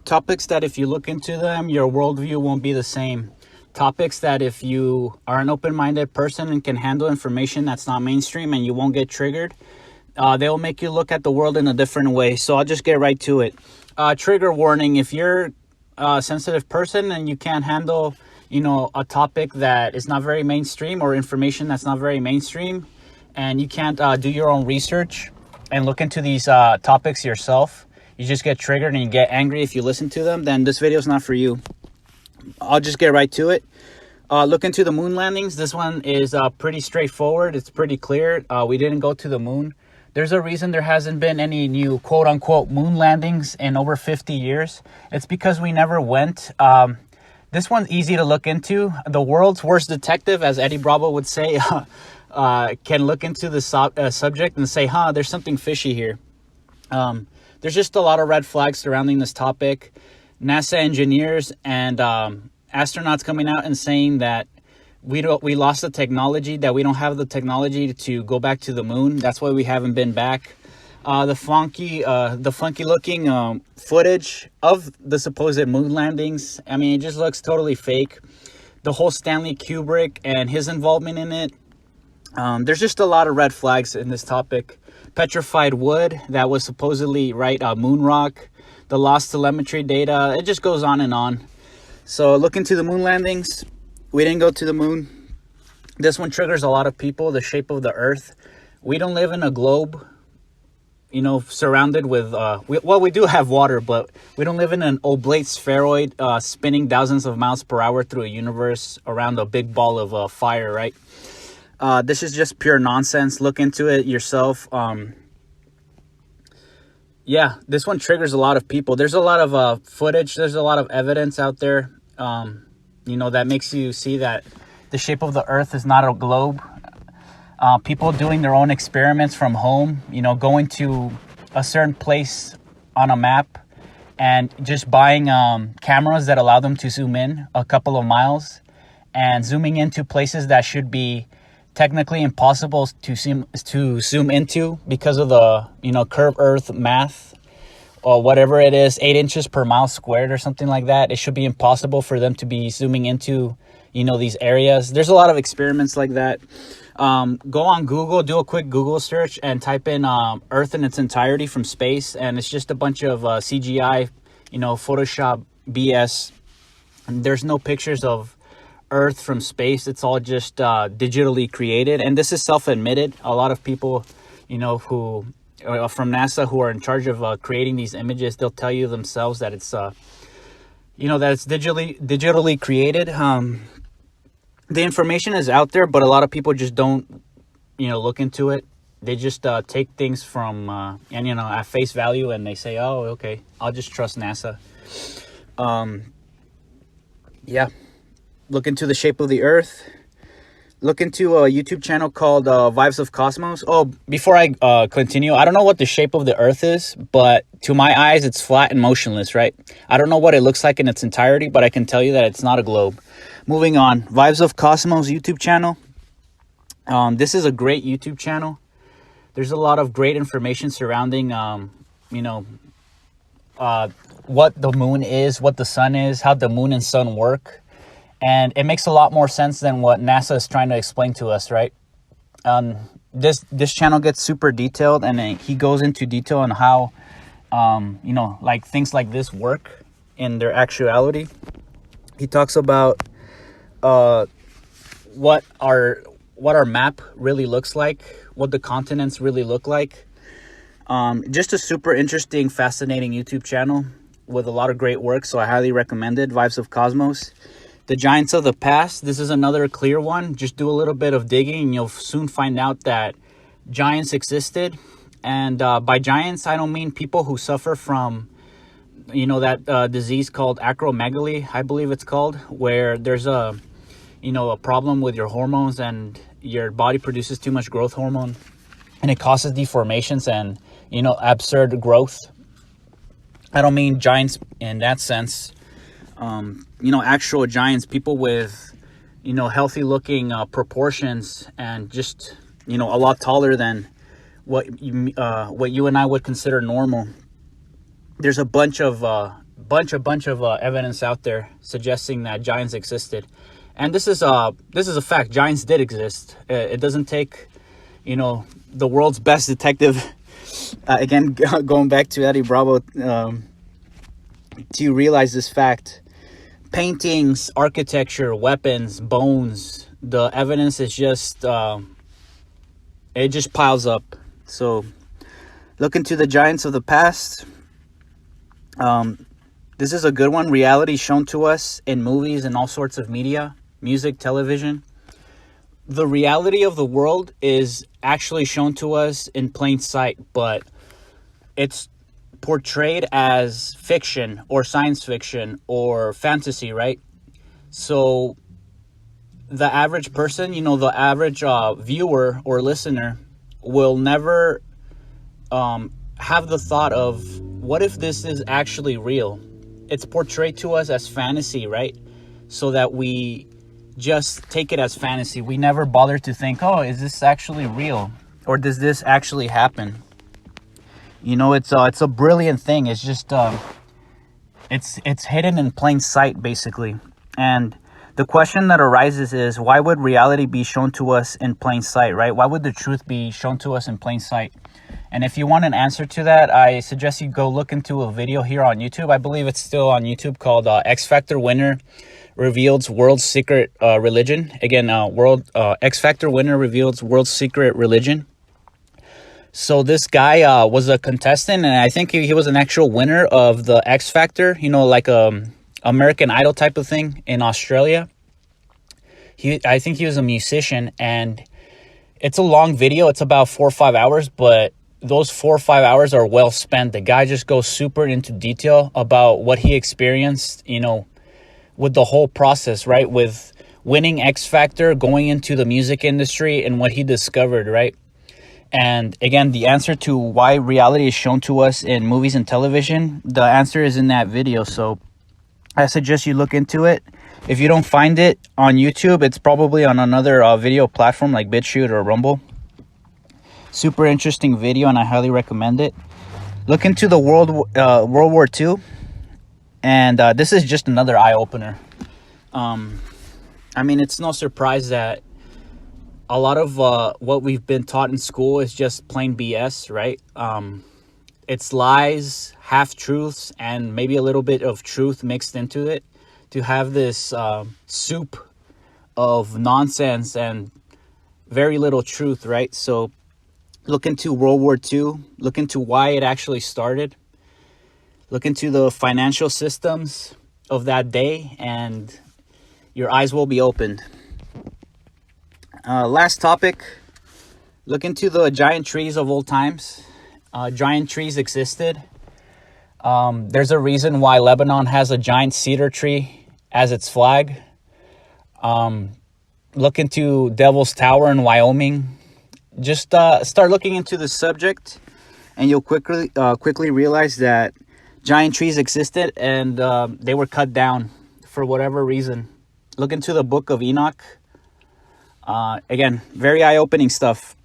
Topics that if you look into them, your worldview won't be the same. Topics that if you are an open-minded person and can handle information that's not mainstream and you won't get triggered, they will make you look at the world in a different way. So I'll just get right to it. Trigger warning: if you're a sensitive person and you can't handle, a topic that is not very mainstream or information that's not very mainstream, and you can't do your own research and look into these topics yourself, you just get triggered and you get angry if you listen to them, then this video is not for you. I'll just get right to it. Look into the moon landings. This one is pretty straightforward. It's pretty clear. We didn't go to the moon. There's a reason there hasn't been any new quote-unquote moon landings in over 50 years. It's because we never went. This one's easy to look into. The world's worst detective, as Eddie Bravo would say, can look into the subject and say, there's something fishy here. There's just a lot of red flags surrounding this topic. NASA engineers and astronauts coming out and saying that we lost the technology, that we don't have the technology to go back to the moon. That's why we haven't been back. The funky looking footage of the supposed moon landings, I mean, it just looks totally fake. The whole Stanley Kubrick and his involvement in it. There's just a lot of red flags in this topic. Petrified wood that was supposedly moon rock. The lost telemetry data. It just goes on and on. So look into the moon landings. We didn't go to the moon. This one triggers a lot of people. The shape of the earth. We don't live in a globe, surrounded with we do have water, but we don't live in an oblate spheroid spinning thousands of miles per hour through a universe around a big ball of fire, right? This is just pure nonsense. Look into it yourself. Yeah, this one triggers a lot of people. There's a lot of footage. There's a lot of evidence out there, that makes you see that the shape of the earth is not a globe. People doing their own experiments from home, going to a certain place on a map and just buying cameras that allow them to zoom in a couple of miles and zooming into places that should be technically impossible to zoom into because of the curved earth math or whatever it is, 8 inches per mile squared or something like that. It should be impossible for them to be zooming into these areas. There's a lot of experiments like that. Go on Google, do a quick Google search and type in earth in its entirety from space, and it's just a bunch of CGI, Photoshop BS. And there's no pictures of earth from space. It's all just digitally created, and this is self-admitted. A lot of people who from NASA who are in charge of creating these images, they'll tell you themselves that it's that it's digitally created. The information is out there, but a lot of people just don't look into it. They just take things from at face value, and they say, oh, okay, I'll just trust NASA. Yeah. Look into the shape of the earth. Look into a YouTube channel called Vibes of Cosmos. Oh, before I continue, I don't know what the shape of the earth is, but to my eyes, it's flat and motionless, right? I don't know what it looks like in its entirety, but I can tell you that it's not a globe. Moving on, Vibes of Cosmos YouTube channel. This is a great YouTube channel. There's a lot of great information surrounding, what the moon is, what the sun is, how the moon and sun work. And it makes a lot more sense than what NASA is trying to explain to us, right? This channel gets super detailed, and he goes into detail on how, things like this work in their actuality. He talks about what our map really looks like, what the continents really look like. Just a super interesting, fascinating YouTube channel with a lot of great work, so I highly recommend it. Vibes of Cosmos. The Giants of the Past. This is another clear one. Just do a little bit of digging and you'll soon find out that giants existed. And by giants, I don't mean people who suffer from, that disease called acromegaly, I believe it's called, where there's a problem with your hormones and your body produces too much growth hormone and it causes deformations and, absurd growth. I don't mean giants in that sense. Actual giants, people with, healthy looking proportions and just, a lot taller than what you and I would consider normal. There's a bunch of bunch of evidence out there suggesting that giants existed, and this is a fact. Giants did exist. It doesn't take, the world's best detective, again going back to Eddie Bravo, to realize this fact. Paintings, architecture, weapons, bones. The evidence is just it just piles up. So look into the giants of the past. This is a good one. Reality shown to us in movies and all sorts of media, music, television. The reality of the world is actually shown to us in plain sight, but it's portrayed as fiction or science fiction or fantasy, right? So the average person, the average viewer or listener will never have the thought of, what if this is actually real? It's portrayed to us as fantasy, right? So that we just take it as fantasy. We never bother to think, oh, is this actually real? Or does this actually happen? It's a brilliant thing. It's just it's hidden in plain sight, basically. And the question that arises is, why would reality be shown to us in plain sight, right? Why would the truth be shown to us in plain sight? And if you want an answer to that, I suggest you go look into a video here on YouTube. I believe it's still on YouTube, called X Factor Winner Reveals World's Secret Religion. Again, X Factor Winner Reveals World's Secret Religion. So this guy was a contestant, and I think he was an actual winner of the X Factor, like American Idol type of thing in Australia. I think he was a musician, and it's a long video. It's about 4 or 5 hours, but those 4 or 5 hours are well spent. The guy just goes super into detail about what he experienced, with the whole process, right? With winning X Factor, going into the music industry, and what he discovered, right? And again, the answer to why reality is shown to us in movies and television, the answer is in that video. So I suggest you look into it. If you don't find it on YouTube, it's probably on another video platform like BitChute or Rumble. Super interesting video, and I highly recommend it. Look into the World War II, and this is just another eye-opener. It's no surprise that a lot of what we've been taught in school is just plain BS, right? It's lies, half-truths, and maybe a little bit of truth mixed into it, to have this soup of nonsense and very little truth, right? So look into World War II. Look into why it actually started. Look into the financial systems of that day, and your eyes will be opened. Last topic, look into the giant trees of old times. Giant trees existed. There's a reason why Lebanon has a giant cedar tree as its flag. Look into Devil's Tower in Wyoming. Just start looking into the subject, and you'll quickly realize that giant trees existed, and they were cut down for whatever reason. Look into the Book of Enoch. Again, very eye-opening stuff.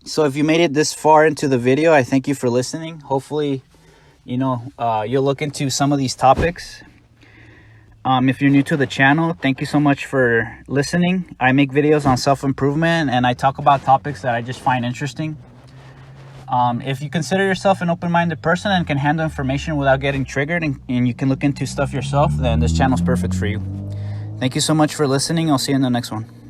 So if you made it this far into the video, I thank you for listening. Hopefully, you'll look into some of these topics. If you're new to the channel, thank you so much for listening. I make videos on self-improvement, and I talk about topics that I just find interesting. If you consider yourself an open-minded person and can handle information without getting triggered, and you can look into stuff yourself, then this channel is perfect for you. Thank you so much for listening. I'll see you in the next one.